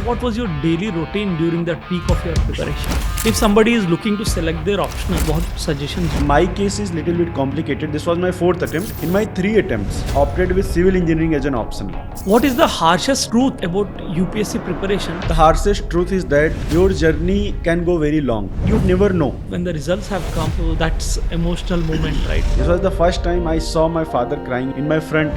what was your daily routine during that peak of your preparation? If somebody is looking to select their optional, what suggestions? My case is little bit complicated. This was my 4th attempt. In my 3 attempts, opted with civil engineering as an option. What is the harshest truth about UPSC preparation? The harshest truth is that your journey can go very long. You never know. When the results have come, so that's emotional moment, right? This was the first time I saw my father crying in my front.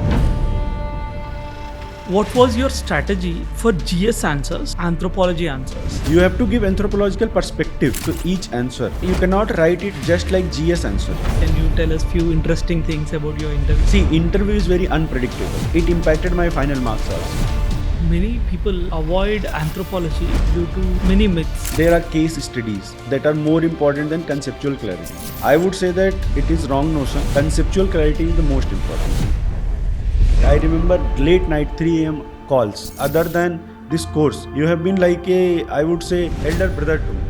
What was your strategy for GS answers, anthropology answers? You have to give anthropological perspective to each answer. You cannot write it just like GS answer. Can you tell us few interesting things about your interview? See, interview is very unpredictable. It impacted my final marks also. Many people avoid anthropology due to many myths. There are case studies that are more important than conceptual clarity. I would say that it is wrong notion. Conceptual clarity is the most important. I remember late night 3 a.m. calls. Other than this course, you have been like a, I would say, elder brother to me.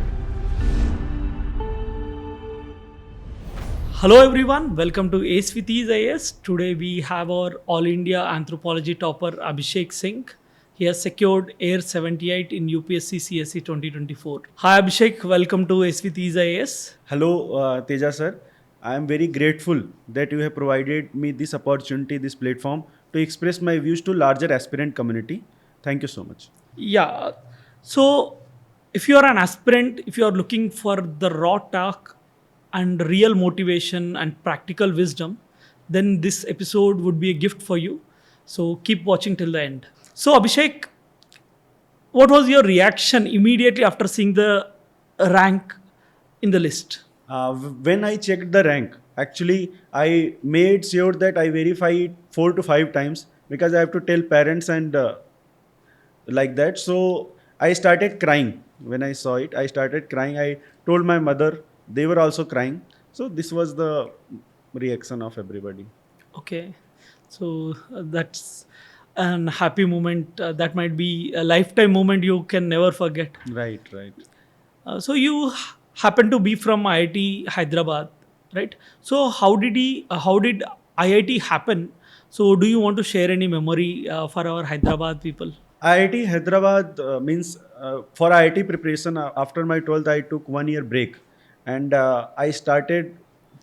Hello everyone, welcome to Ace with Ease IAS. Today we have our All India Anthropology topper Abhishek Singh. He has secured AIR 78 in UPSC CSE 2024. Hi Abhishek, welcome to Ace with Ease IAS. Hello Teja Sir. I am very grateful that you have provided me this opportunity, this platform to express my views to larger aspirant community. Thank you so much. Yeah, so if you are an aspirant, if you are looking for the raw talk and real motivation and practical wisdom, then this episode would be a gift for you. So keep watching till the end. So Abhishek, what was your reaction immediately after seeing the rank in the list? When I checked the rank, actually I made sure that I verify it 4 to 5 times because I have to tell parents and like that. So I started crying when I saw it. I started crying. I told my mother. They were also crying. So this was the reaction of everybody. Okay, so that's an happy moment. That might be a lifetime moment you can never forget. Right. So you happen to be from IIT Hyderabad, right? So how did IIT happen? So do you want to share any memory for our Hyderabad people? IIT Hyderabad means for IIT preparation after my 12th I took 1 year break and I started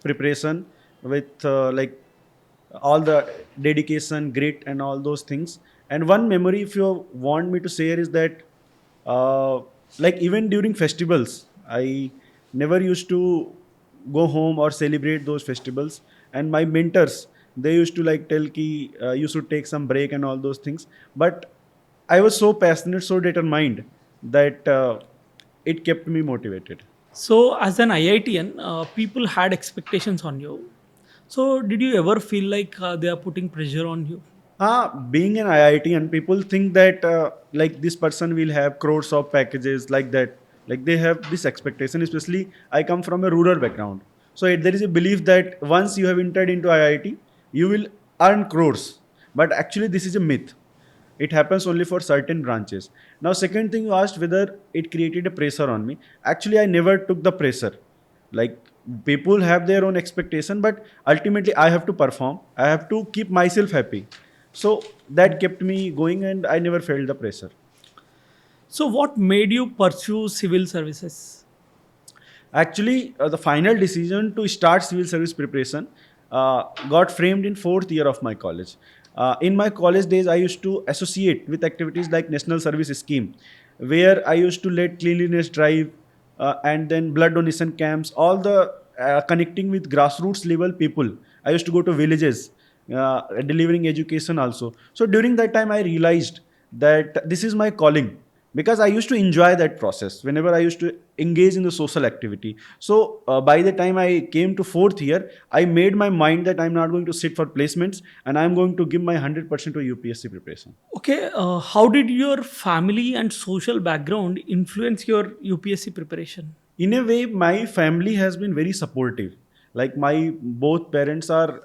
preparation with like all the dedication, grit and all those things. And one memory if you want me to share is that like even during festivals, I never used to go home or celebrate those festivals. And my mentors, they used to like tell ki you should take some break and all those things. But I was so passionate, so determined that it kept me motivated. So as an IITian, people had expectations on you. So did you ever feel like they are putting pressure on you? Being an IIT and people think that like this person will have crores of packages like that. Like they have this expectation, especially I come from a rural background. So there is a belief that once you have entered into IIT, you will earn crores. But actually this is a myth. It happens only for certain branches. Now, second thing you asked whether it created a pressure on me. Actually, I never took the pressure. Like people have their own expectation, but ultimately I have to perform. I have to keep myself happy. So that kept me going and I never felt the pressure. So what made you pursue civil services? Actually, the final decision to start civil service preparation got framed in 4th year of my college. In my college days, I used to associate with activities like National Service Scheme, where I used to lead cleanliness drive and then blood donation camps, all the connecting with grassroots level people. I used to go to villages, delivering education also. So during that time, I realized that this is my calling because I used to enjoy that process whenever I used to engage in the social activity. So by the time I came to 4th year, I made my mind that I'm not going to sit for placements and I'm going to give my 100% to UPSC preparation. Okay, how did your family and social background influence your UPSC preparation? In a way, my family has been very supportive. Like my both parents are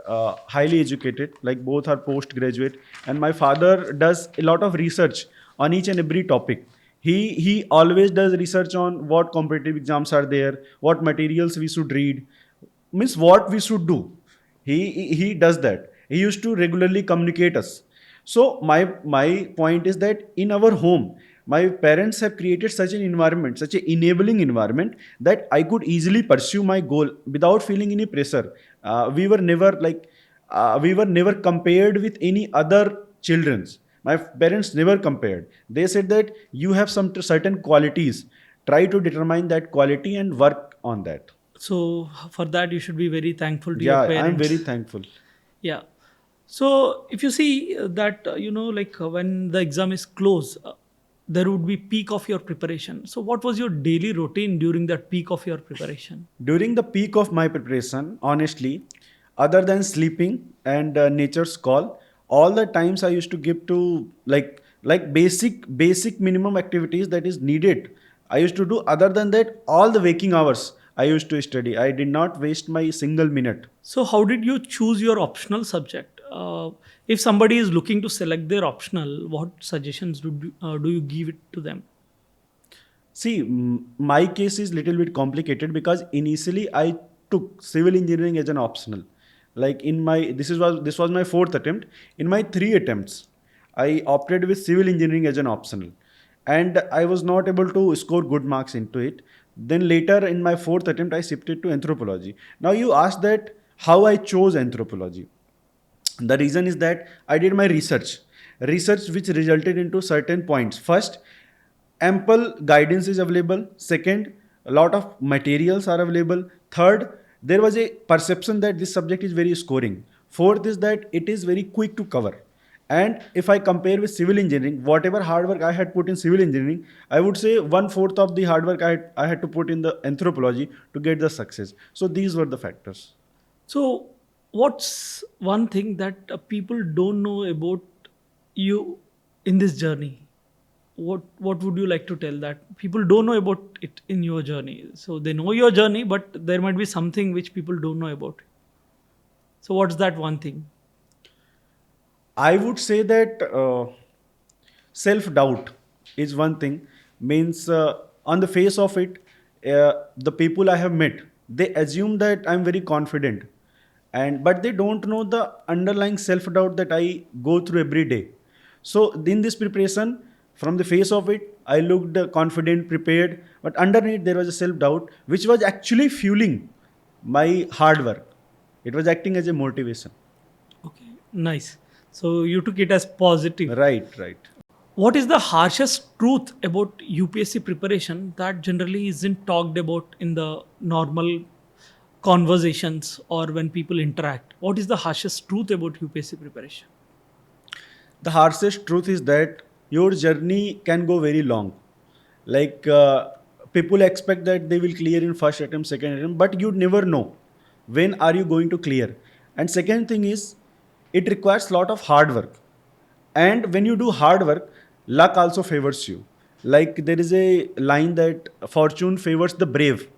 highly educated, like both are postgraduate, and my father does a lot of research on each and every topic. He always does research on what competitive exams are there, what materials we should read, means what we should do. He does that. He used to regularly communicate us. So my point is that in our home, My parents have created such an environment, such an enabling environment, that I could easily pursue my goal without feeling any pressure. We were never compared with any other children's. My parents never compared. They said that you have some certain qualities. Try to determine that quality and work on that. So for that, you should be very thankful to your Yeah, I'm parents. very thankful. Yeah. So if you see that when the exam is close, there would be peak of your preparation. So what was your daily routine during that peak of your preparation? During the peak of my preparation, honestly, other than sleeping and nature's call, all the times I used to give to like basic minimum activities that is needed. I used to do. Other than that, all the waking hours I used to study. I did not waste my single minute. So how did you choose your optional subject? If somebody is looking to select their optional, what suggestions do you give it to them? See, my case is little bit complicated because initially I took civil engineering as an optional. Like in my this was my fourth attempt. In my three attempts, I opted with civil engineering as an optional, and I was not able to score good marks into it. Then later in my fourth attempt, I shifted to anthropology. Now you ask that how I chose anthropology. The reason is that I did my research which resulted into certain points. First, ample guidance is available. Second, a lot of materials are available. Third, there was a perception that this subject is very scoring. Fourth is that it is very quick to cover. And if I compare with civil engineering, whatever hard work I had put in civil engineering, I would say one fourth of the hard work I had to put in the anthropology to get the success. So these were the factors. So, what's one thing that people don't know about you in this journey? What would you like to tell that people don't know about it in your journey? So they know your journey, but there might be something which people don't know about. So what's that one thing? I would say that self doubt is one thing. Means on the face of it, the people I have met, they assume that I'm very confident, and but they don't know the underlying self doubt that I go through every day. So in this preparation, from the face of it, I looked confident, prepared, but underneath there was a self doubt which was actually fueling my hard work. It was acting as a motivation. Okay, nice. So you took it as positive. Right, right. What is the harshest truth about UPSC preparation that generally isn't talked about in the normal conversations or when people interact? What is the harshest truth about UPSC preparation? The harshest truth is that your journey can go very long. Like people expect that they will clear in first attempt, second attempt, but you never know when are you going to clear. And second thing is, it requires lot of hard work. And when you do hard work, luck also favors you. Like there is a line that fortune favors the brave,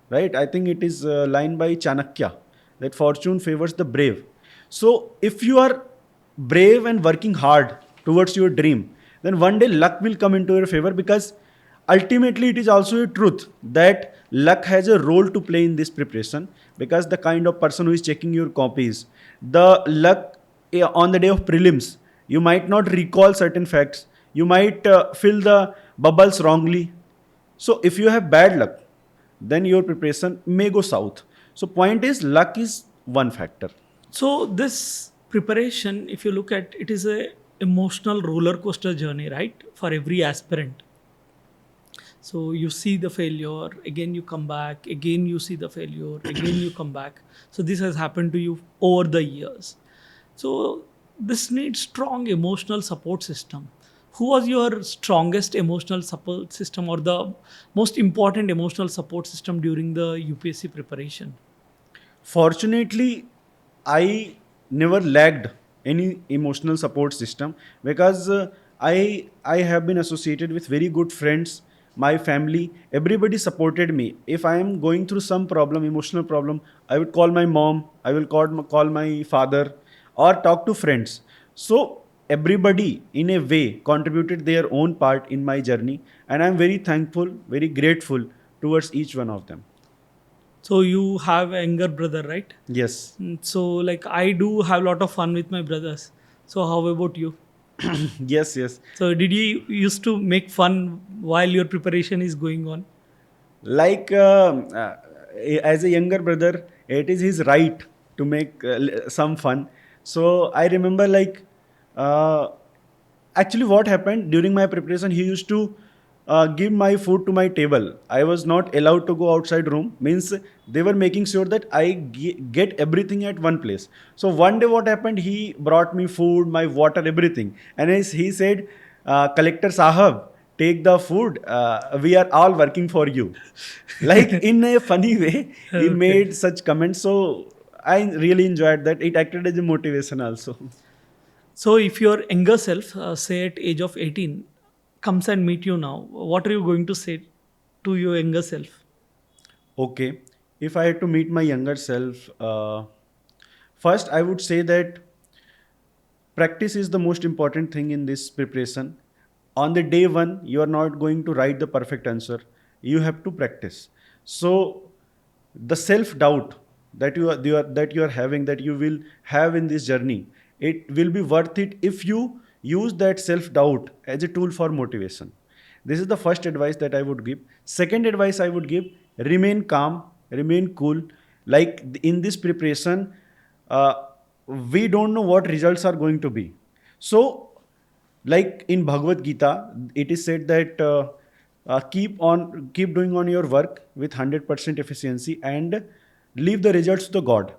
right? I think it is a line by Chanakya that fortune favors the brave. So if you are brave and working hard towards your dream, then one day luck will come into your favor, because ultimately it is also a truth that luck has a role to play in this preparation, because the kind of person who is checking your copies, the luck on the day of prelims, you might not recall certain facts, you might fill the bubbles wrongly. So if you have bad luck, then your preparation may go south. So point is, luck is one factor. So this preparation, if you look at it, is a emotional roller coaster journey, right? For every aspirant. So you see the failure, again you come back, again you see the failure, again you come back. So this has happened to you over the years. So this needs strong emotional support system. Who was your strongest emotional support system or the most important emotional support system during the UPSC preparation? Fortunately, I never lacked any emotional support system, because I have been associated with very good friends. My family, everybody supported me. If I am going through some problem, emotional problem, I would call my mom, I will call my father, or talk to friends. So everybody in a way contributed their own part in my journey, and I'm very thankful, very grateful towards each one of them. So you have a younger brother, right? Yes. So like I do have a lot of fun with my brothers. So how about you? Yes, yes. So did you used to make fun while your preparation is going on? Like as a younger brother, it is his right to make some fun. So I remember like uh, actually what happened during my preparation, he used to give my food to my table. I was not allowed to go outside room, means they were making sure that I get everything at one place. So one day what happened, he brought me food, my water, everything, and he said, collector sahab, take the food, we are all working for you. Like in a funny way, he Okay. made such comments. So I really enjoyed that. It acted as a motivation also. So if your younger self, say at age of 18, comes and meet you now, what are you going to say to your younger self? Okay, if I had to meet my younger self, first I would say that practice is the most important thing in this preparation. On the day one, you are not going to write the perfect answer. You have to practice. So the self doubt that you are having, that you will have in this journey, it will be worth it if you use that self doubt as a tool for motivation. This is the first advice that I would give. Second advice I would give: remain calm, remain cool. Like in this preparation, uh, we don't know what results are going to be. So like in Bhagavad Gita, it is said that keep doing on your work with 100% efficiency and leave the results to the God.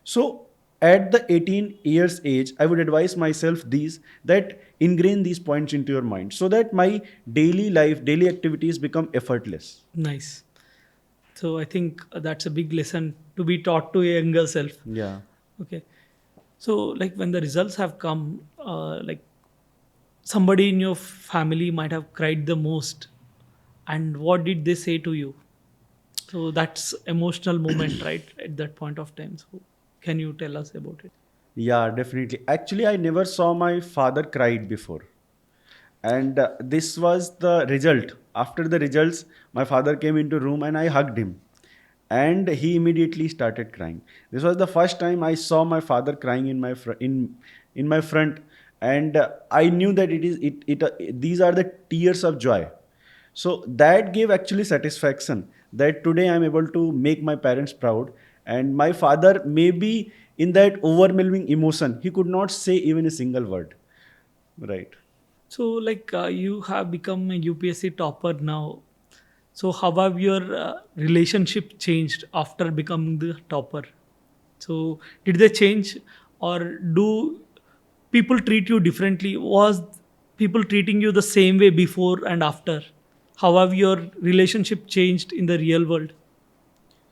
So at the 18 years age, I would advise myself these, that ingrain these points into your mind so that my daily life, daily activities become effortless. Nice. So I think that's a big lesson to be taught to a younger self. Yeah. Okay. So like when the results have come, like somebody in your family might have cried the most, and what did they say to you? So that's emotional moment, right? At that point of time. So can you tell us about it? Yeah, definitely. Actually, I never saw my father cried before. And this was the result. After the results, my father came into room and I hugged him. And he immediately started crying. This was the first time I saw my father crying in in my front. And I knew that these are the tears of joy. So that gave actually satisfaction that today I'm able to make my parents proud. And my father, maybe in that overwhelming emotion, he could not say even a single word. Right. So like you have become a UPSC topper now. So how have your relationship changed after becoming the topper? So did they change, or do people treat you differently? Was people treating you the same way before and after? How have your relationship changed in the real world?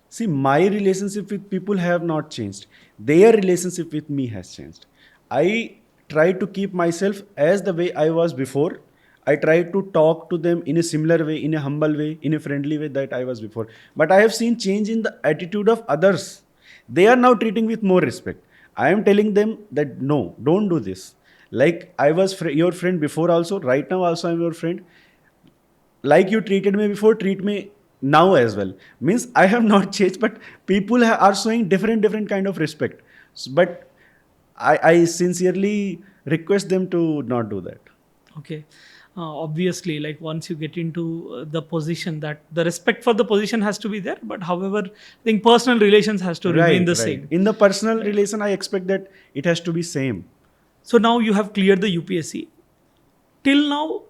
See, my relationship with people have not changed. Their relationship with me has changed. I try to keep myself as the way I was before. I try to talk to them in a similar way, in a humble way, in a friendly way that I was before. But I have seen change in the attitude of others. They are now treating with more respect. I am telling them that no, don't do this. Like I was your friend before also, right now also I'm your friend. Like you treated me before, treat me now as well. Means I have not changed, but people are showing different kind of respect. But I sincerely request them to not do that. Okay. Obviously, like once you get into the position, that the respect for the position has to be there. But however, I think personal relations has to remain Right, the right. same. In the personal Right. relation, I expect that it has to be same. So now you have cleared the UPSC. Till now,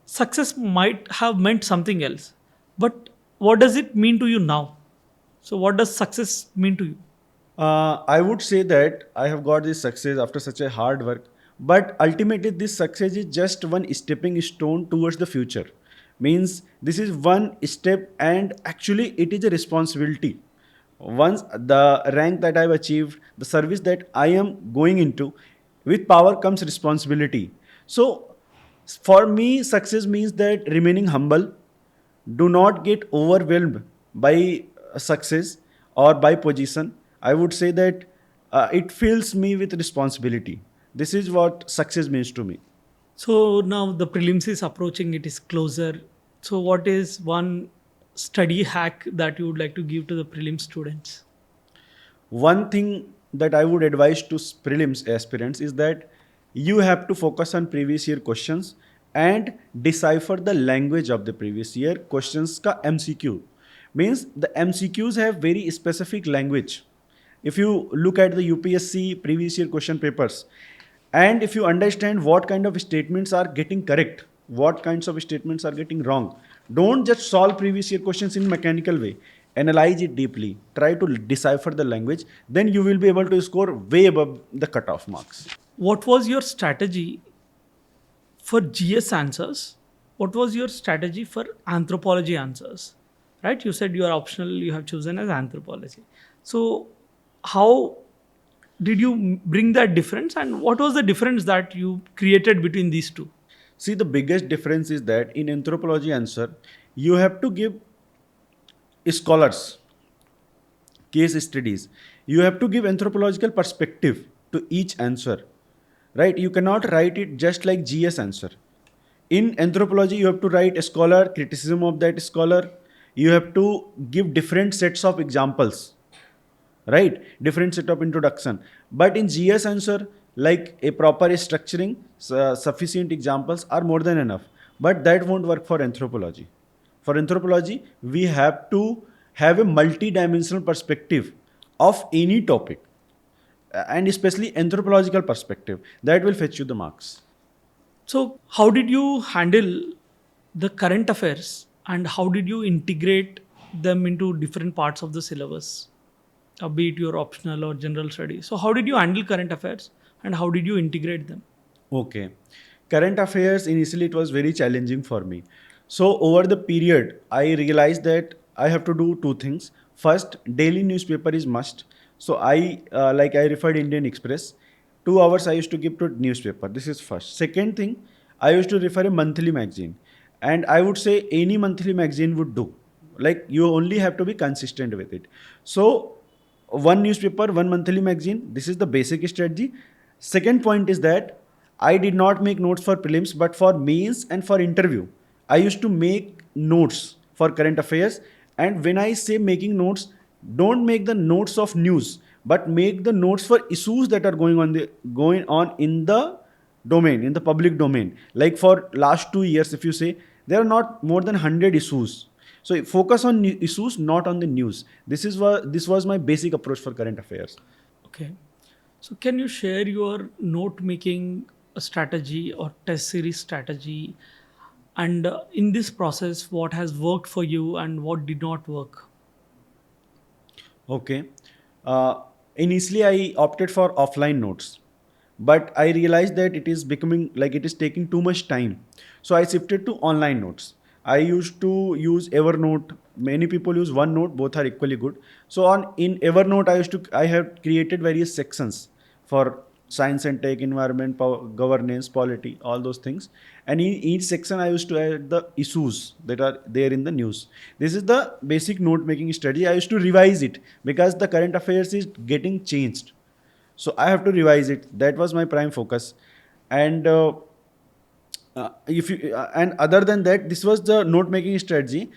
success might have meant something else. But what does it mean to you now? So what does success mean to you? I would say that I have got this success after such a hard work, but ultimately this success is just one stepping stone towards the future. Means this is one step, and actually it is a responsibility. Once the rank that I've achieved, the service that I am going into, with power comes responsibility. So for me, success means that remaining humble, do not get overwhelmed by success or by position. I would say that it fills me with responsibility. This is what success means to me. So now the prelims is approaching, it is closer. So what is one study hack that you would like to give to the prelim students? One thing that I would advise to prelims aspirants is that you have to focus on previous year questions and decipher the language of the previous year questions ka MCQ. Means the MCQs have very specific language. If you look at the UPSC previous year question papers, and if you understand what kind of statements are getting correct, what kinds of statements are getting wrong, don't just solve previous year questions in mechanical way. Analyze it deeply, try to decipher the language, then you will be able to score way above the cutoff marks. What was your strategy for GS answers? What was your strategy for anthropology answers? Right? You said you are optional, you have chosen as anthropology. So, how did you bring that difference, and what was the difference that you created between these two? See, the biggest difference is that in anthropology answer, you have to give scholars case studies. You have to give anthropological perspective to each answer, right? You cannot write it just like GS answer. In anthropology, you have to write a scholar, criticism of that scholar. You have to give different sets of examples, right? Different set of introduction. But in GS answer, like a proper structuring, sufficient examples are more than enough. But that won't work for anthropology. For anthropology, we have to have a multi-dimensional perspective of any topic, and especially anthropological perspective. That will fetch you the marks. So, how did you handle the current affairs, and how did you integrate them into different parts of the syllabus, be it your optional or general studies? So, how did you handle current affairs, and how did you integrate them? Okay. Current affairs, initially it was very challenging for me. So over the period, I realized that I have to do two things. First, daily newspaper is must. So I referred Indian Express. 2 hours I used to give to newspaper. This is first. Second thing, I used to refer a monthly magazine. And I would say any monthly magazine would do. Like you only have to be consistent with it. So one newspaper, one monthly magazine. This is the basic strategy. Second point is that I did not make notes for prelims, but for mains and for interview, I used to make notes for current affairs. And when I say making notes, don't make the notes of news, but make the notes for issues that are going on in the domain, in the public domain. Like for last 2 years, if you say there are not more than 100 issues. So focus on issues, not on the news. This was my basic approach for current affairs. Okay. So, can you share your note making strategy or test series strategy? And in this process, what has worked for you and what did not work? Okay. Uh, Initially, I opted for offline notes, but I realized that it is becoming like it is taking too much time. So I shifted to online notes. I used to use Evernote. Many people use OneNote. Both are equally good. So on in Evernote, I have created various sections for science and tech, environment, governance, polity, all those things. And in each section, I used to add the issues that are there in the news. This is the basic note making strategy. I used to revise it because the current affairs is getting changed. So I have to revise it. That was my prime focus. And if you and other than that, this was the note making strategy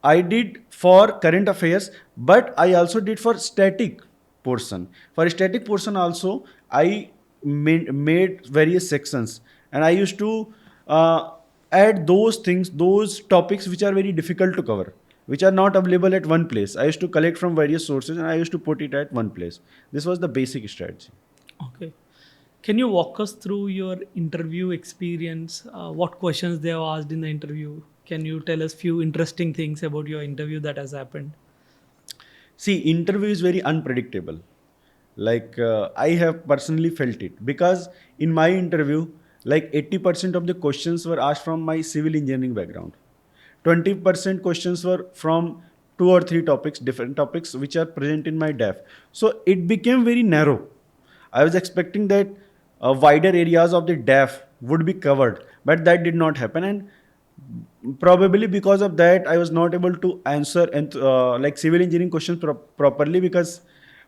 I did for current affairs, but I also did for static portion. For static portion also, I made various sections, and I used to uh, add those things, those topics which are very difficult to cover, which are not available at one place. I used to collect from various sources and I used to put it at one place. This was the basic strategy. Okay. Can you walk us through your interview experience? What questions they have asked in the interview? Can you tell us few interesting things about your interview that has happened? See, interview is very unpredictable. Like I have personally felt it because in my interview, like 80% of the questions were asked from my civil engineering background. 20% questions were from two or three topics, different topics which are present in my DAF. So it became very narrow. I was expecting that wider areas of the DAF would be covered, but that did not happen. And probably because of that, I was not able to answer and like civil engineering questions properly because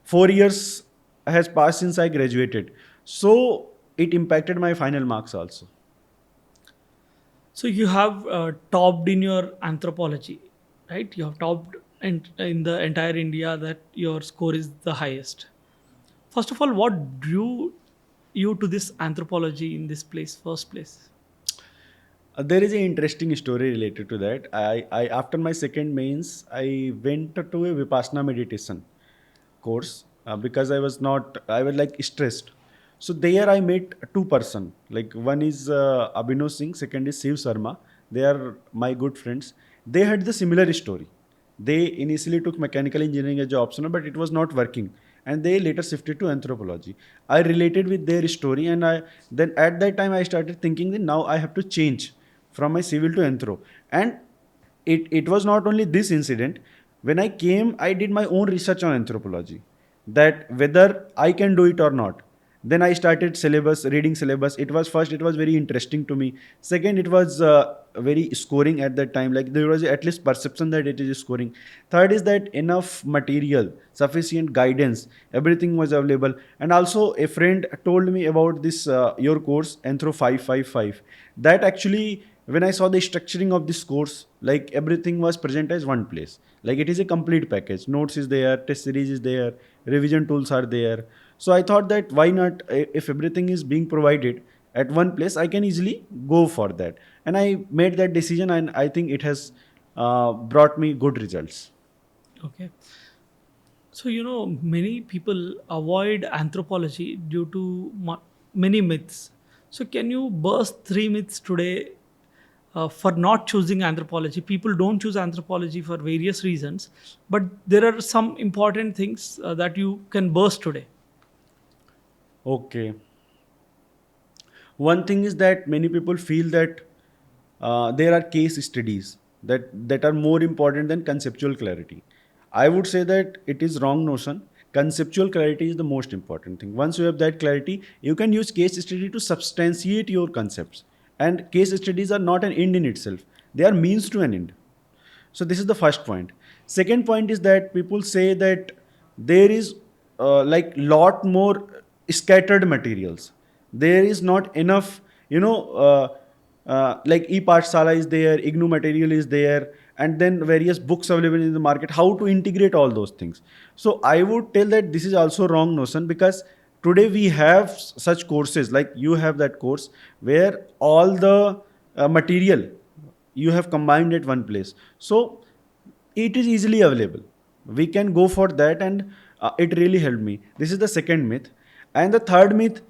4 years has passed since I graduated. So it impacted my final marks also. So you have topped in your anthropology, right? You have topped in the entire India that your score is the highest. First of all, what drew you to this anthropology in this place, first place? There is an interesting story related to that. I after my second mains, I went to a Vipassana meditation course because I was like stressed. So there I met two person. Like one is Abhinav Singh, second is Shiv Sharma. They are my good friends. They had the similar story. They initially took mechanical engineering as an optional, but it was not working, and they later shifted to anthropology. I related with their story, and I then at that time I started thinking that now I have to change from my civil to anthro. And it was not only this incident. When I came, I did my own research on anthropology, that whether I can do it or not. Then I started syllabus, reading syllabus. It was first, it was very interesting to me. Second, it was very scoring at that time. Like there was at least perception that it is scoring. Third is that enough material, sufficient guidance, everything was available. And also a friend told me about this your course Anthro 555. That actually, when I saw the structuring of this course, like everything was present as one place. Like it is a complete package. Notes is there, test series is there, revision tools are there. So I thought that why not, if everything is being provided at one place, I can easily go for that. And I made that decision, and I think it has brought me good results. Okay. So, many people avoid anthropology due to many myths. So, can you burst three myths today for not choosing anthropology? People don't choose anthropology for various reasons, but there are some important things that you can burst today. Okay. One thing is that many people feel that there are case studies that are more important than conceptual clarity. I would say that it is wrong notion. Conceptual clarity is the most important thing. Once you have that clarity, you can use case study to substantiate your concepts. And case studies are not an end in itself; they are means to an end. So this is the first point. Second point is that people say that there is like lot more scattered materials. There is not enough, like e-pathshala is there, ignu material is there, and then various books available in the market. How to integrate all those things? So I would tell that this is also wrong notion, because today we have such courses, like you have that course where all the material you have combined at one place. So it is easily available. We can go for that, and it really helped me. This is the second myth. And the third myth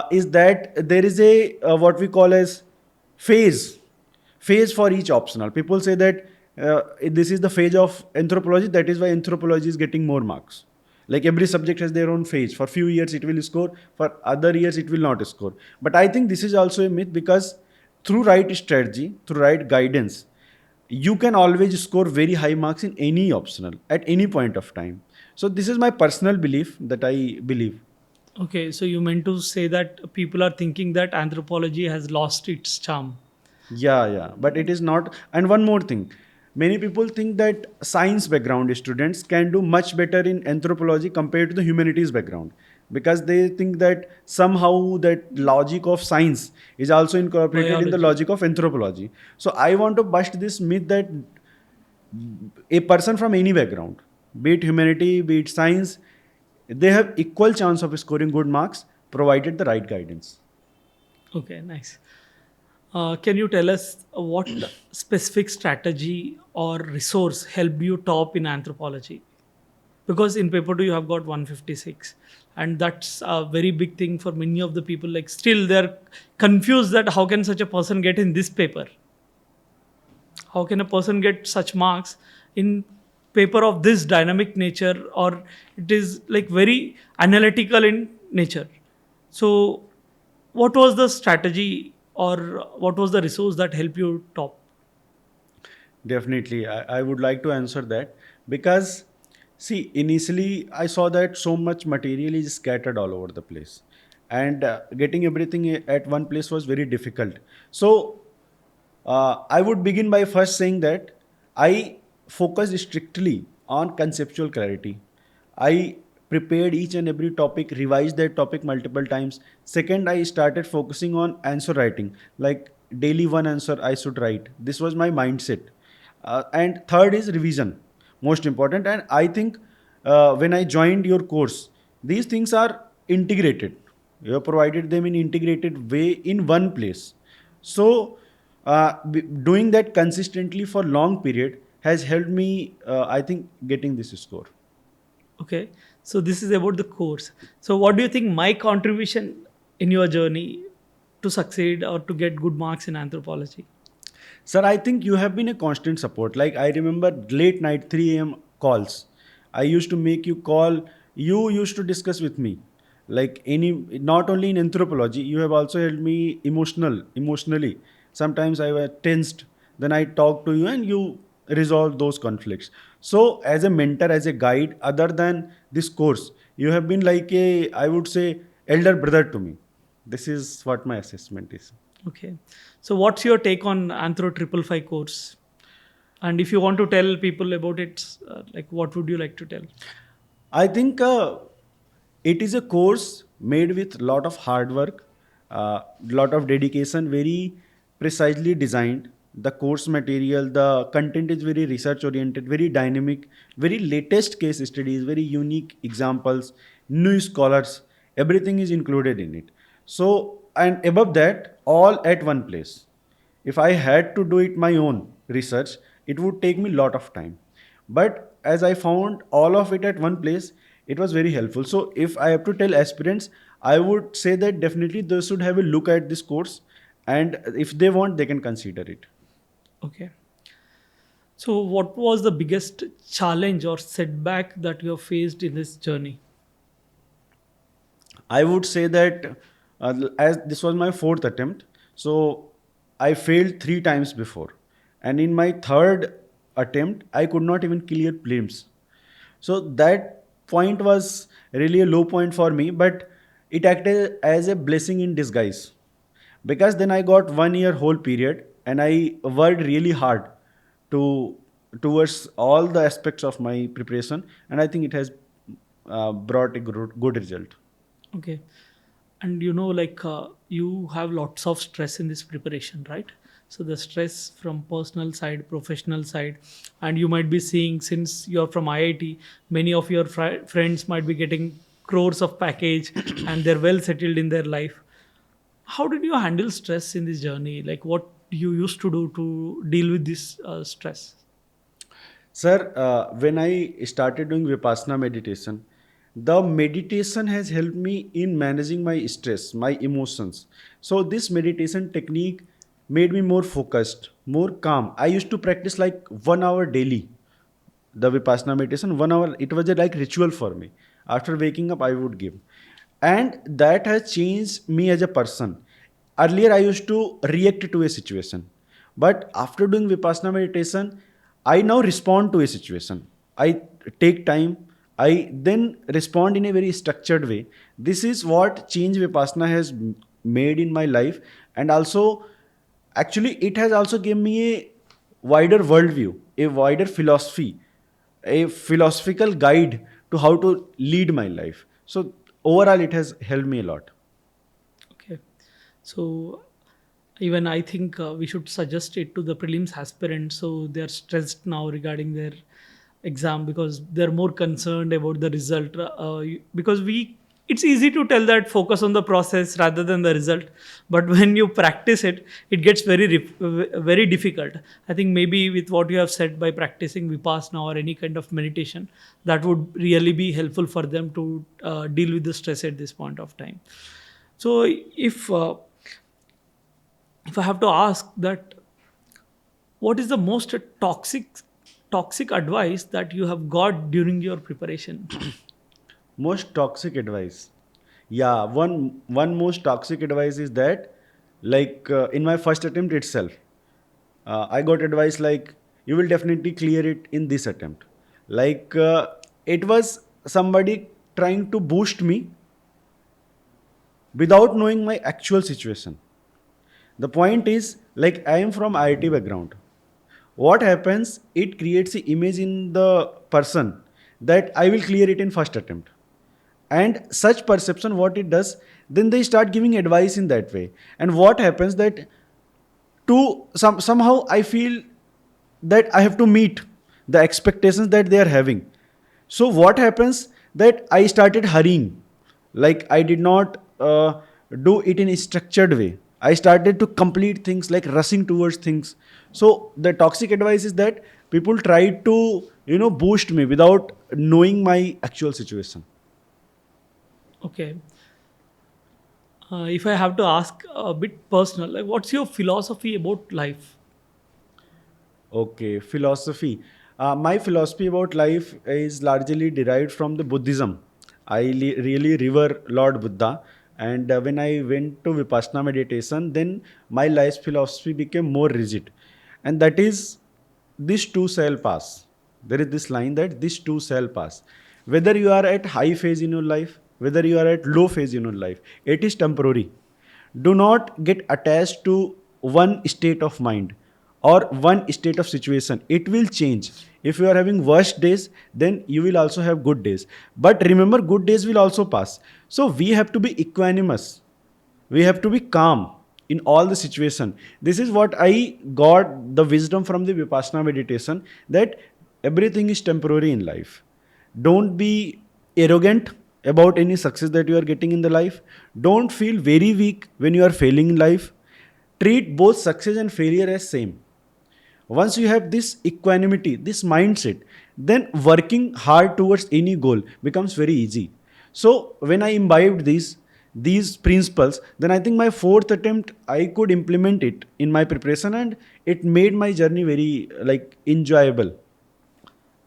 is that there is a what we call as phase phase for each optional. People say that this is the phase of anthropology, that is why anthropology is getting more marks. Like every subject has their own phase. For few years it will score, for other years it will not score. But I think this is also a myth, because through right strategy, through right guidance, you can always score very high marks in any optional at any point of time. So this is my personal belief, that I believe. Okay, so you meant to say that people are thinking that anthropology has lost its charm. Yeah, but it is not. And one more thing, many people think that science background students can do much better in anthropology compared to the humanities background, because they think that somehow that logic of science is also incorporated in the Biology. logic of anthropology. So I want to bust this myth that a person from any background, be it humanity, be it science, they have equal chance of scoring good marks provided the right guidance. Okay, nice. Can you tell us what specific strategy or resource helped you top in anthropology? Because in paper 2 you have got 156, and that's a very big thing for many of the people. Like still they're confused that how can such a person get in this paper? How can a person get such marks in paper of this dynamic nature, or it is like very analytical in nature? So what was the strategy or what was the resource that helped you top? Definitely, I would like to answer that, because, see, initially I saw that so much material is scattered all over the place, and getting everything at one place was very difficult. So, I would begin by first saying that I focused strictly on conceptual clarity. I prepared each and every topic, revised that topic multiple times. Second, I started focusing on answer writing, like daily one answer I should write. This was my mindset. And third is revision, most important. And I think when I joined your course, these things are integrated. You have provided them in integrated way in one place. So doing that consistently for long period has helped me, I think, getting this score. Okay. So this is about the course. So what do you think my contribution in your journey to succeed or to get good marks in anthropology? Sir, I think you have been a constant support. Like I remember late night 3 a.m. calls. I used to make you call. You used to discuss with me. Like any, not only in anthropology, you have also helped me emotionally. Sometimes I was tensed. Then I talk to you and you resolve those conflicts. So as a mentor, as a guide, other than this course, you have been like a, I would say, elder brother to me. This is what my assessment is. Okay. So what's your take on Anthro 555 course? And if you want to tell people about it, like what would you like to tell? I think it is a course made with lot of hard work, lot of dedication, very precisely designed. The course material, the content is very research oriented, very dynamic, very latest case studies, very unique examples, new scholars. Everything is included in it. So, and above that, all at one place. If I had to do it my own research, it would take me lot of time. But as I found all of it at one place, it was very helpful. So if I have to tell aspirants, I would say that definitely they should have a look at this course, and if they want, they can consider it. Okay. So what was the biggest challenge or setback that you have faced in this journey? I would say that as this was my fourth attempt, so I failed 3 times before, and in my third attempt, I could not even clear prelims. So that point was really a low point for me, but it acted as a blessing in disguise, because then I got 1 year whole period and I worked really hard to towards all the aspects of my preparation, and I think it has brought a good result. Okay. And like you have lots of stress in this preparation, right? So the stress from personal side, professional side, and you might be seeing, since you're from IIT, many of your friends might be getting crores of package and they're well settled in their life. How did you handle stress in this journey? Like what you used to do to deal with this stress? Sir, when I started doing Vipassana meditation, the meditation has helped me in managing my stress, my emotions. So, this meditation technique made me more focused, more calm. I used to practice like 1 hour daily, the Vipassana meditation, 1 hour. It was a like ritual for me. After waking up, I would give. And that has changed me as a person. Earlier, I used to react to a situation. But after doing Vipassana meditation, I now respond to a situation. I take time. I then respond in a very structured way. This is what change Vipassana has made in my life. And also, actually, it has also given me a wider worldview, a wider philosophy, a philosophical guide to how to lead my life. So, overall, it has helped me a lot. Okay. So even I think we should suggest it to the prelims aspirants, so they are stressed now regarding their exam because they're more concerned about the result. Because it's easy to tell that focus on the process rather than the result, but when you practice it, it gets very difficult. I think maybe with what you have said, by practicing vipassana or any kind of meditation, that would really be helpful for them to deal with the stress at this point of time. So if I have to ask that, what is the most toxic advice that you have got during your preparation? Most toxic advice. Yeah, one most toxic advice is that, like in my first attempt itself, I got advice like you will definitely clear it in this attempt. Like it was somebody trying to boost me without knowing my actual situation. The point is, like I am from IIT background. What happens? It creates an image in the person that I will clear it in first attempt. And such perception, what it does, then they start giving advice in that way. And what happens that somehow I feel that I have to meet the expectations that they are having. So what happens that I started hurrying, like I did not do it in a structured way. I started to complete things, like rushing towards things. So the toxic advice is that people try to, boost me without knowing my actual situation. Okay. If I have to ask a bit personal, like what's your philosophy about life? Okay, philosophy. My philosophy about life is largely derived from the Buddhism. I really revere Lord Buddha, and when I went to Vipassana meditation, then my life philosophy became more rigid, and that is, this too shall pass. There is this line that this too shall pass. Whether you are at high phase in your life, whether you are at low phase in your life, it is temporary. Do not get attached to one state of mind or one state of situation. It will change. If you are having worst days, then you will also have good days. But remember, good days will also pass. So we have to be equanimous, we have to be calm in all the situation. This is what I got the wisdom from the Vipassana meditation, that everything is temporary in life. Don't be arrogant about any success that you are getting in the life. Don't feel very weak when you are failing in life. Treat both success and failure as same. Once you have this equanimity, this mindset, then working hard towards any goal becomes very easy. So when I imbibed these principles, then I think my fourth attempt I could implement it in my preparation, and it made my journey very like enjoyable.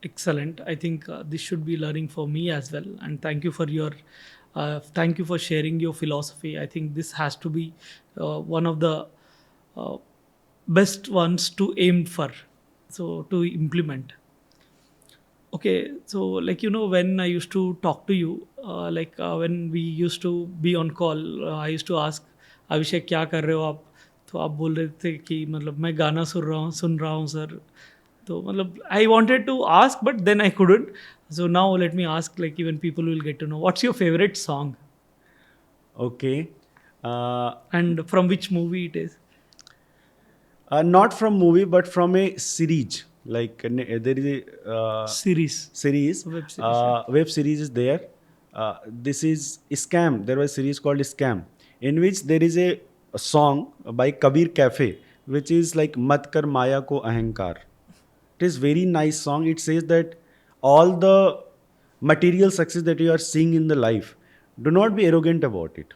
Excellent. I think this should be learning for me as well. And thank you for sharing your philosophy. I think this has to be one of the uh, best ones to aim for, so to implement. Okay, so like when I used to talk to you, when we used to be on call, I used to ask अभिषेक क्या कर रहे हो आप, तो आप बोल रहे थे कि मतलब मैं गाना सुन रहा हूँ सर. तो मतलब I wanted to ask but then I couldn't. So now let me ask, like even people will get to know what's your favorite song Okay. uh, and from which movie it is. Not from movie, but from a series. Like there is a Series, series, web series, yeah. web series is there. This is Scam. There was a series called Scam, in which there is a song by Kabir Cafe, which is like "Mat kar maya ko ahankar." It is very nice song. It says that all the material success that you are seeing in the life, do not be arrogant about it.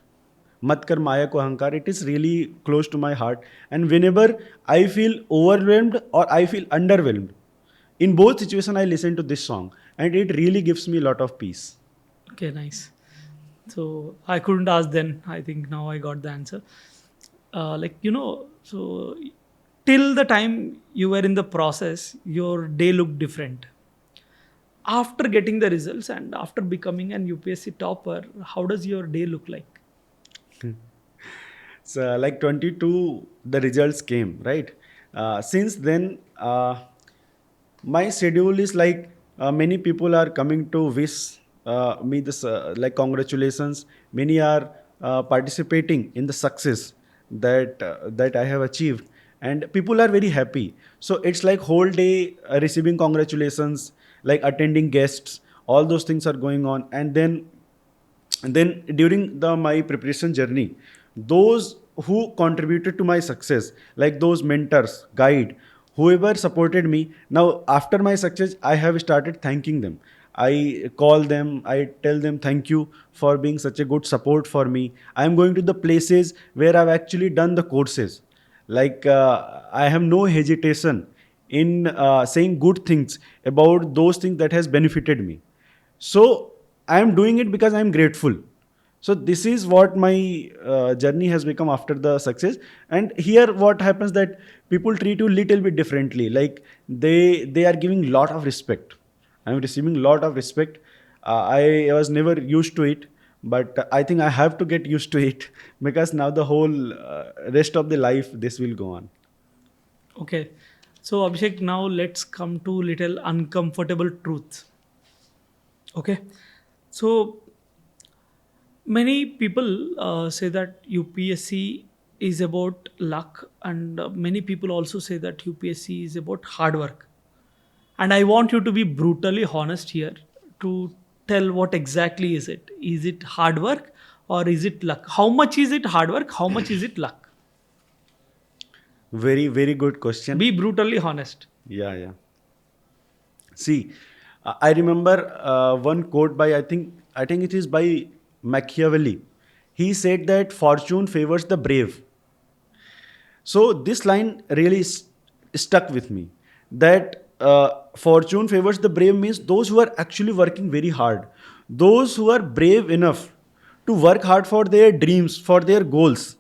Mat kar maya ko ahankar. It is really close to my heart. And whenever I feel overwhelmed or I feel underwhelmed, in both situations I listen to this song, and it really gives me a lot of peace. Okay, nice. So I couldn't ask then. I think now I got the answer. So till the time you were in the process, your day looked different. After getting the results and after becoming an UPSC topper, how does your day look like? So like 22, the results came, right? Since then, my schedule is like, many people are coming to wish me this, like congratulations. Many are participating in the success that I have achieved, and people are very happy. So it's like whole day receiving congratulations, like attending guests. All those things are going on, and then during the my preparation journey, those who contributed to my success, like those mentors, guide, whoever supported me, now after my success I have started thanking them. I call them, I tell them thank you for being such a good support for me. I am going to the places where I've actually done the courses, like I have no hesitation in saying good things about those things that has benefited me. So I am doing it because I am grateful. So this is what my journey has become after the success. And here what happens, that people treat you little bit differently, like they are giving lot of respect. I am receiving lot of respect. I was never used to it, but I think I have to get used to it because now the whole rest of the life this will go on. Okay. So Abhishek, now let's come to little uncomfortable truth. Okay. So many people say that UPSC is about luck, and many people also say that UPSC is about hard work. And I want you to be brutally honest here to tell what exactly is it. Is it hard work or is it luck? How much is it hard work? How much is it luck? Very, very good question. Be brutally honest. Yeah, yeah. See, I remember one quote by I think it is by Machiavelli. He said that fortune favors the brave. So this line really stuck with me. That fortune favors the brave means those who are actually working very hard, those who are brave enough to work hard for their dreams, for their goals,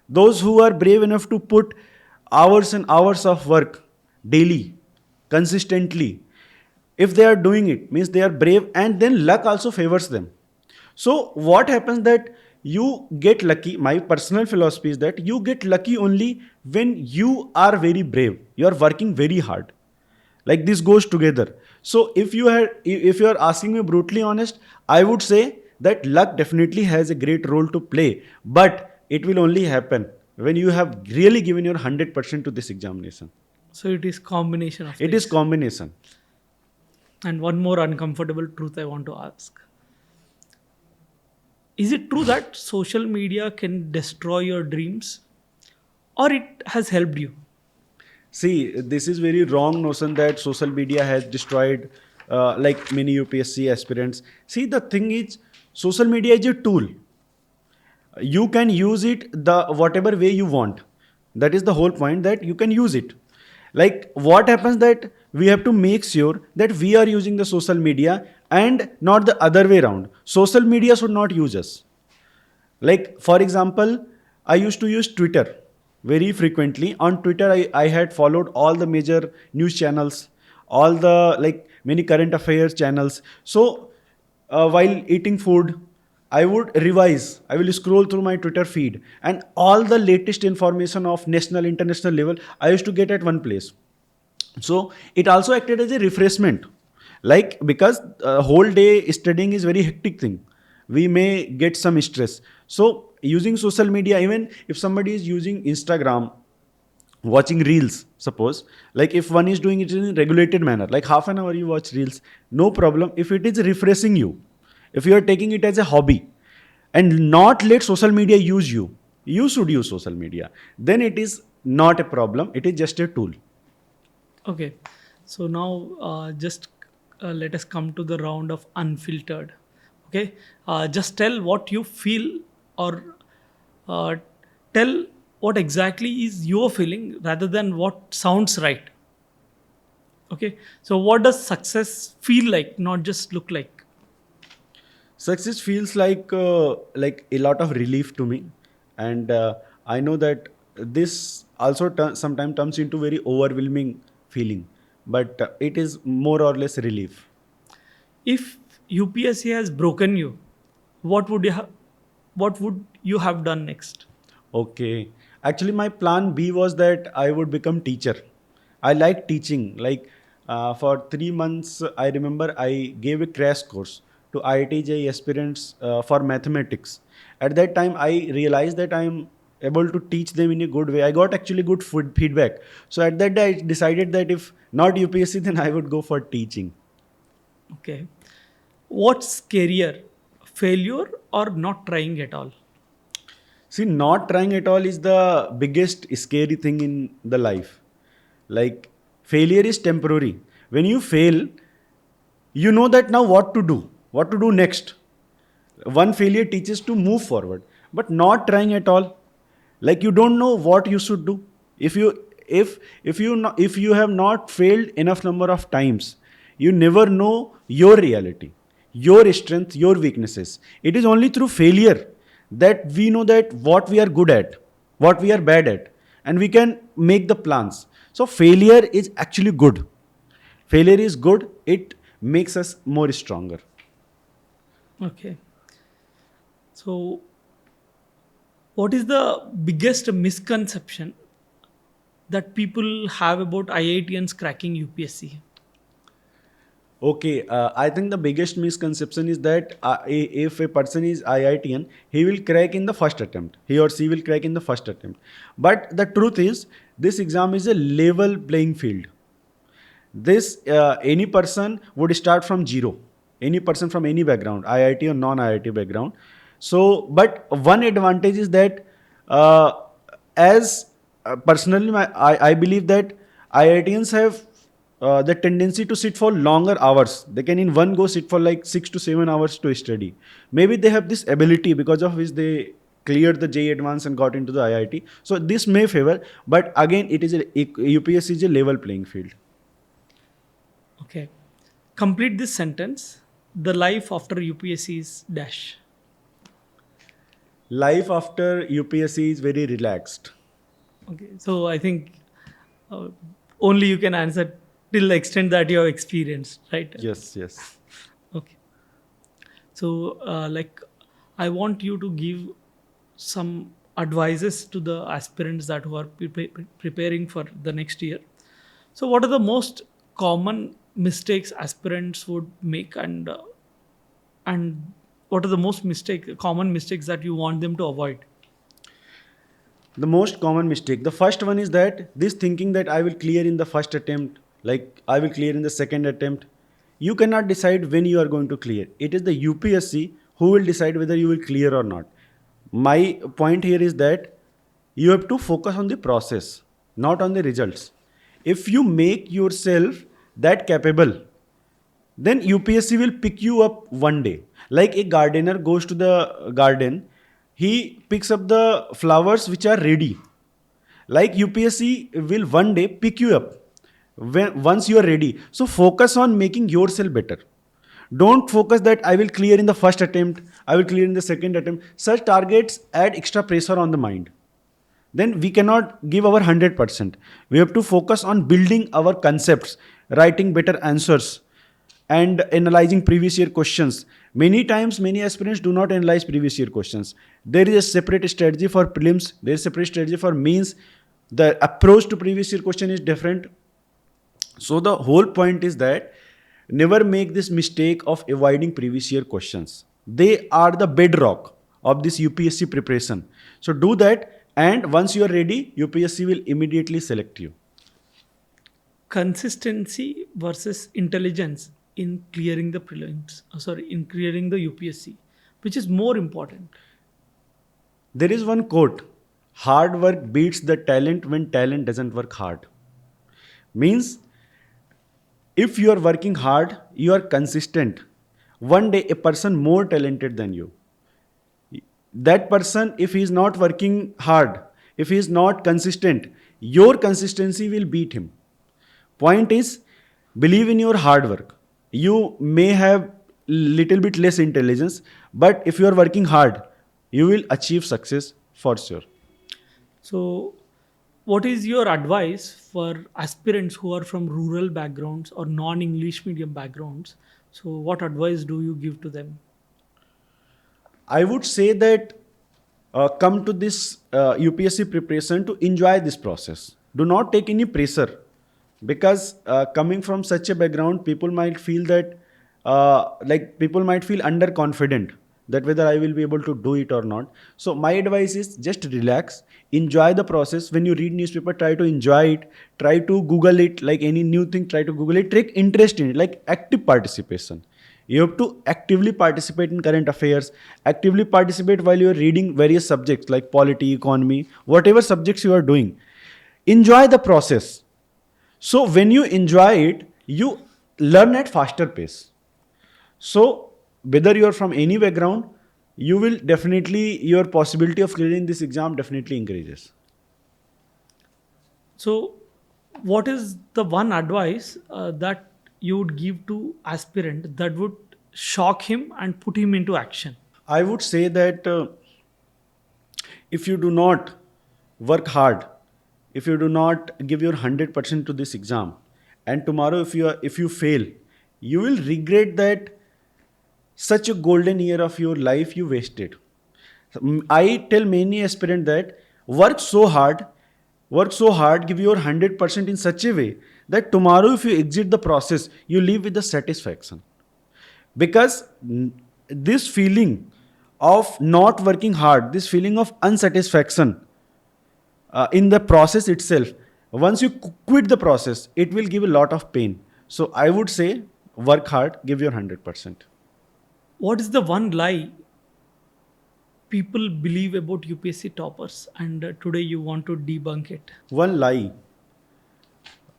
those who are brave enough to put hours and hours of work daily, consistently. If they are doing it, means they are brave, and then luck also favors them. So what happens that you get lucky. My personal philosophy is that you get lucky only when you are very brave. You are working very hard. Like this goes together. So if you are asking me brutally honest, I would say that luck definitely has a great role to play, but it will only happen when you have really given your 100% to this examination. So it is combination of It is things. combination. And one more uncomfortable truth I want to ask. Is it true that social media can destroy your dreams or it has helped you? See, this is very wrong notion that social media has destroyed like many UPSC aspirants. See, the thing is, social media is a tool. You can use it the whatever way you want. That is the whole point, that you can use it. Like what happens that we have to make sure that we are using the social media and not the other way around. Social media should not use us. Like, for example, I used to use Twitter very frequently. On Twitter, I had followed all the major news channels, all the like many current affairs channels. So, while eating food, I would revise. I will scroll through my Twitter feed, and all the latest information of national, international level, I used to get at one place. So it also acted as a refreshment, like because whole day studying is very hectic thing, we may get some stress. So using social media, even if somebody is using Instagram, watching reels, suppose, like if one is doing it in a regulated manner, like half an hour you watch reels, no problem. If it is refreshing you, if you are taking it as a hobby and not let social media use you, you should use social media, then it is not a problem, it is just a tool. Okay. So now just let us come to the round of unfiltered. Okay. Just tell what you feel or uh, tell what exactly is your feeling rather than what sounds right. Okay. So what does success feel like, not just look like? Success feels like a lot of relief to me, and I know that this also sometimes turns into very overwhelming feeling, but it is more or less relief. If UPSC has broken you, what would you have done next? Okay, actually, my plan B was that I would become teacher. I like teaching. Like for 3 months, I remember I gave a crash course to IIT aspirants for mathematics. At that time, I realized that I am able to teach them in a good way. I got actually good feedback. So at that day, I decided that if not UPSC, then I would go for teaching. Okay. What's scarier, failure or not trying at all? See, not trying at all is the biggest scary thing in the life. Like, failure is temporary. When you fail, you know that now what to do next. One failure teaches to move forward, but not trying at all, like you don't know what you should do. If you have not failed enough number of times, you never know your reality, your strength, your weaknesses. It is only through failure that we know that what we are good at, what we are bad at, and we can make the plans. So failure is actually good. Failure is good. It makes us more stronger. Okay. So, what is the biggest misconception that people have about IITians cracking UPSC? Okay, I think the biggest misconception is that if a person is IITian, he will crack in the first attempt. He or she will crack in the first attempt. But the truth is, this exam is a level playing field. This any person would start from zero. Any person from any background, IIT or non-IIT background. So, but one advantage is that, uh, as personally, I believe that IITians have the tendency to sit for longer hours. They can in one go sit for like 6 to 7 hours to study. Maybe they have this ability because of which they cleared the JEE Advanced and got into the IIT. So this may favor, but again, it is UPSC is a level playing field. Okay. Complete this sentence. The life after UPSC is dash. Life after UPSC is very relaxed. Okay. So I think uh, only you can answer till the extent that you have experienced, right? Yes, yes. Okay. So, like, I want you to give some advices to the aspirants that who are preparing for the next year. So, what are the most common mistakes aspirants would make, and what are the most common mistakes that you want them to avoid? The most common mistake. The first one is that this thinking that I will clear in the first attempt, like I will clear in the second attempt. You cannot decide when you are going to clear. It is the UPSC who will decide whether you will clear or not. My point here is that you have to focus on the process, not on the results. If you make yourself that capable, then UPSC will pick you up one day. Like a gardener goes to the garden, he picks up the flowers which are ready. Like UPSC will one day pick you up once you are ready. So focus on making yourself better. Don't focus that I will clear in the first attempt, I will clear in the second attempt. Such targets add extra pressure on the mind. Then we cannot give our 100%. We have to focus on building our concepts, writing better answers, and analyzing previous year questions. Many times, many aspirants do not analyze previous year questions. There is a separate strategy for prelims, there is a separate strategy for mains. The approach to previous year question is different. So the whole point is that never make this mistake of avoiding previous year questions. They are the bedrock of this UPSC preparation. So do that, and once you are ready, UPSC will immediately select you. Consistency versus intelligence in clearing the prelims. In clearing the UPSC, which is more important? There is one quote: hard work beats the talent when talent doesn't work hard. Means, if you are working hard, you are consistent. One day, a person more talented than you, that person, if he is not working hard, if he is not consistent, your consistency will beat him. Point is, believe in your hard work. You may have little bit less intelligence, but if you are working hard, you will achieve success for sure. So, what is your advice for aspirants who are from rural backgrounds or non-English medium backgrounds? So, what advice do you give to them? I would say that come to this UPSC preparation to enjoy this process. Do not take any pressure, because coming from such a background, people might feel that people might feel underconfident that whether I will be able to do it or not. So my advice is just relax, enjoy the process. When you read newspaper, try to enjoy it. Try to Google it, like any new thing. Try to Google it. Take interest in it, like active participation. You have to actively participate in current affairs, actively participate while you are reading various subjects like polity, economy, whatever subjects you are doing. Enjoy the process. So when you enjoy it, you learn at faster pace. So whether you are from any background, you will definitely, your possibility of clearing this exam definitely increases. So, what is the one advice that you would give to aspirant that would shock him and put him into action? I would say that if you do not work hard, if you do not give your 100% to this exam, and tomorrow if you fail, you will regret that such a golden year of your life you wasted. I tell many aspirants that work so hard, give your 100% in such a way that tomorrow if you exit the process, you leave with the satisfaction. Because this feeling of not working hard, this feeling of unsatisfaction in the process itself, once you quit the process, it will give a lot of pain. So I would say work hard, give your 100%. What is the one lie people believe about UPSC toppers, and today you want to debunk it? One lie.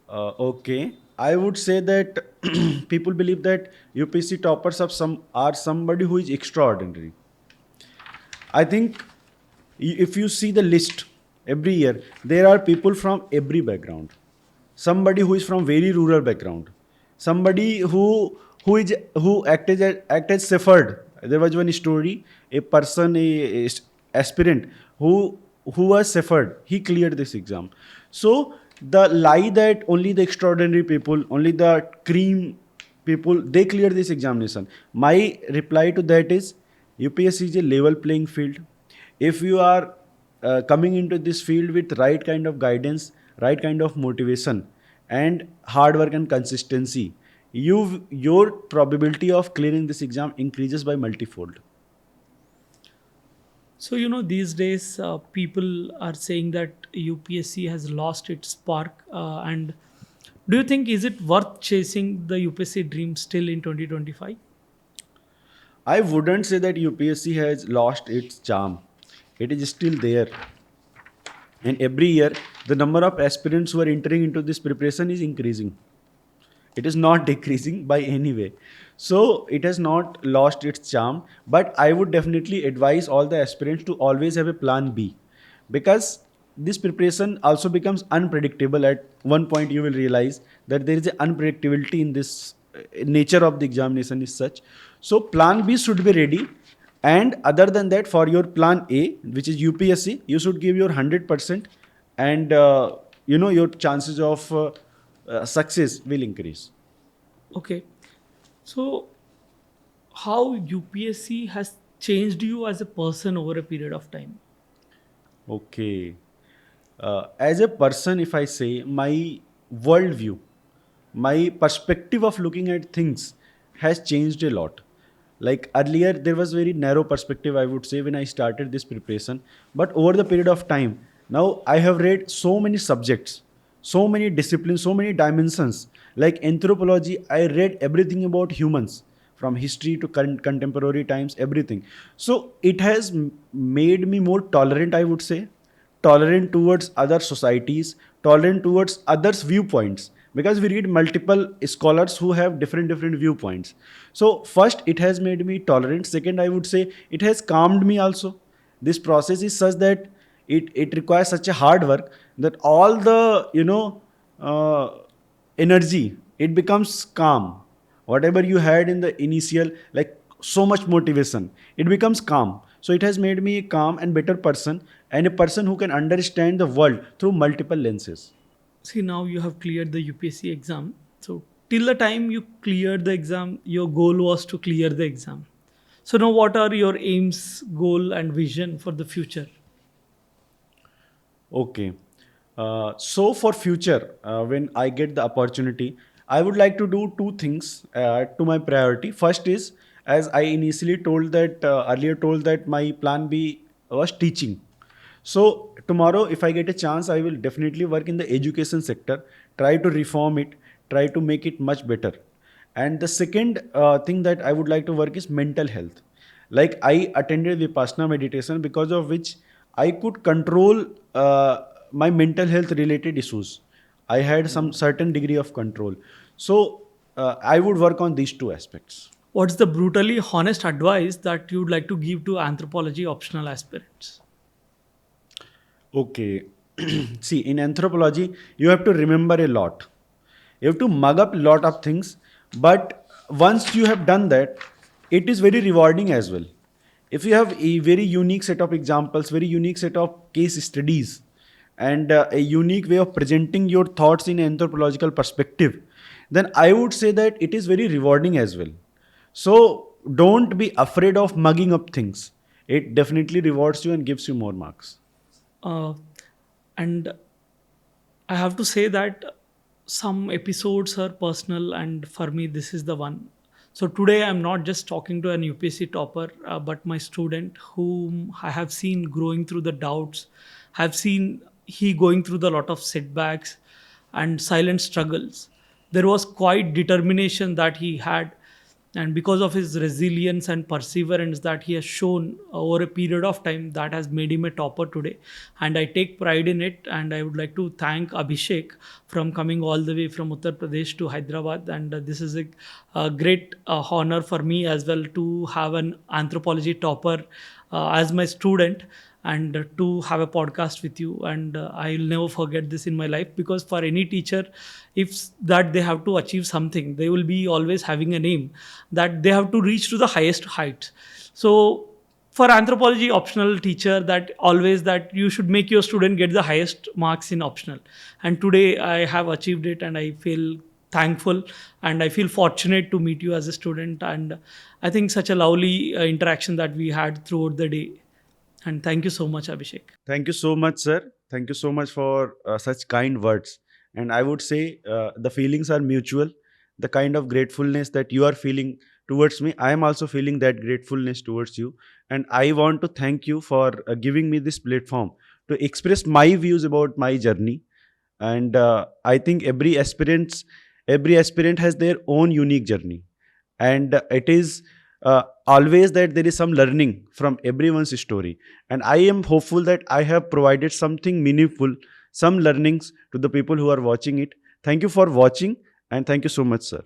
Okay. I would say that people believe that UPSC toppers are somebody who is extraordinary. I think if you see the list every year, there are people from every background. Somebody who is from very rural background, somebody who act as shepherd. There was one story, a person, a aspirant who was shepherd. He cleared this exam. So the lie that only the extraordinary people, only the cream people, they clear this examination. My reply to that is UPSC is a level playing field. If you are coming into this field with right kind of guidance, right kind of motivation, and hard work and consistency, your probability of clearing this exam increases by multifold. So, these days people are saying that UPSC has lost its spark. And do you think is it worth chasing the UPSC dream still in 2025? I wouldn't say that UPSC has lost its charm. It is still there. And every year, the number of aspirants who are entering into this preparation is increasing. It is not decreasing by any way. So it has not lost its charm. But I would definitely advise all the aspirants to always have a plan B. Because this preparation also becomes unpredictable. At one point, you will realize that there is an unpredictability in this nature of the examination is such. So plan B should be ready. And other than that, for your plan A, which is UPSC, you should give your 100%, and your chances of success will increase. Okay. So, how UPSC has changed you as a person over a period of time? Okay. As a person, if I say my worldview, my perspective of looking at things has changed a lot. Like earlier, there was very narrow perspective, I would say, when I started this preparation. But over the period of time, now I have read so many subjects, so many disciplines, so many dimensions. Like anthropology, I read everything about humans from history to current contemporary times, everything. So it has made me more tolerant, I would say, tolerant towards other societies, tolerant towards others' viewpoints, because we read multiple scholars who have different viewpoints. So first, it has made me tolerant. Second, I would say it has calmed me also. This process is such that it requires such a hard work that all the uh, energy, it becomes calm. Whatever you had in the initial, like so much motivation, it becomes calm. So it has made me a calm and better person, and a person who can understand the world through multiple lenses. See, now you have cleared the UPSC exam. So, till the time you cleared the exam, your goal was to clear the exam. So, now what are your aims, goal, and vision for the future? Okay. So for future, when I get the opportunity, I would like to do two things to my priority. First is, as I initially told that earlier told that my plan B was teaching. So tomorrow, if I get a chance, I will definitely work in the education sector, try to reform it, try to make it much better. And the second thing that I would like to work is mental health. Like I attended Vipassana meditation, because of which I could control my mental health related issues. I had some certain degree of control. So I would work on these two aspects. What's the brutally honest advice that you'd like to give to anthropology optional aspirants? Okay. See, in anthropology, you have to remember a lot. You have to mug up a lot of things. But once you have done that, it is very rewarding as well. If you have a very unique set of examples, very unique set of case studies, and a unique way of presenting your thoughts in anthropological perspective, then I would say that it is very rewarding as well. So don't be afraid of mugging up things. It definitely rewards you and gives you more marks. Uh, and I have to say that some episodes are personal, and for me, this is the one. So today, I'm not just talking to an UPSC topper, but my student whom I have seen growing through the doubts, have seen he going through the lot of setbacks and silent struggles. There was quite determination that he had. and because of his resilience and perseverance that he has shown over a period of time, that has made him a topper today, and I take pride in it. And I would like to thank Abhishek from coming all the way from Uttar Pradesh to Hyderabad, and this is a great honor for me as well to have an anthropology topper as my student, and to have a podcast with you. And I'll never forget this in my life, because for any teacher, if that they have to achieve something, they will be always having an aim that they have to reach to the highest heights. So for anthropology optional teacher, that always that you should make your student get the highest marks in optional, and today I have achieved it, and I feel thankful, and I feel fortunate to meet you as a student. And I think such a lovely interaction that we had throughout the day. And thank you so much, Abhishek. Thank you so much, sir. Thank you so much for such kind words. And I would say the feelings are mutual. The kind of gratefulness that you are feeling towards me, I am also feeling that gratefulness towards you. And I want to thank you for giving me this platform to express my views about my journey. And I think every aspirant has their own unique journey, and it is always that there is some learning from everyone's story. And I am hopeful that I have provided something meaningful, some learnings to the people who are watching it. Thank you for watching, and thank you so much, sir.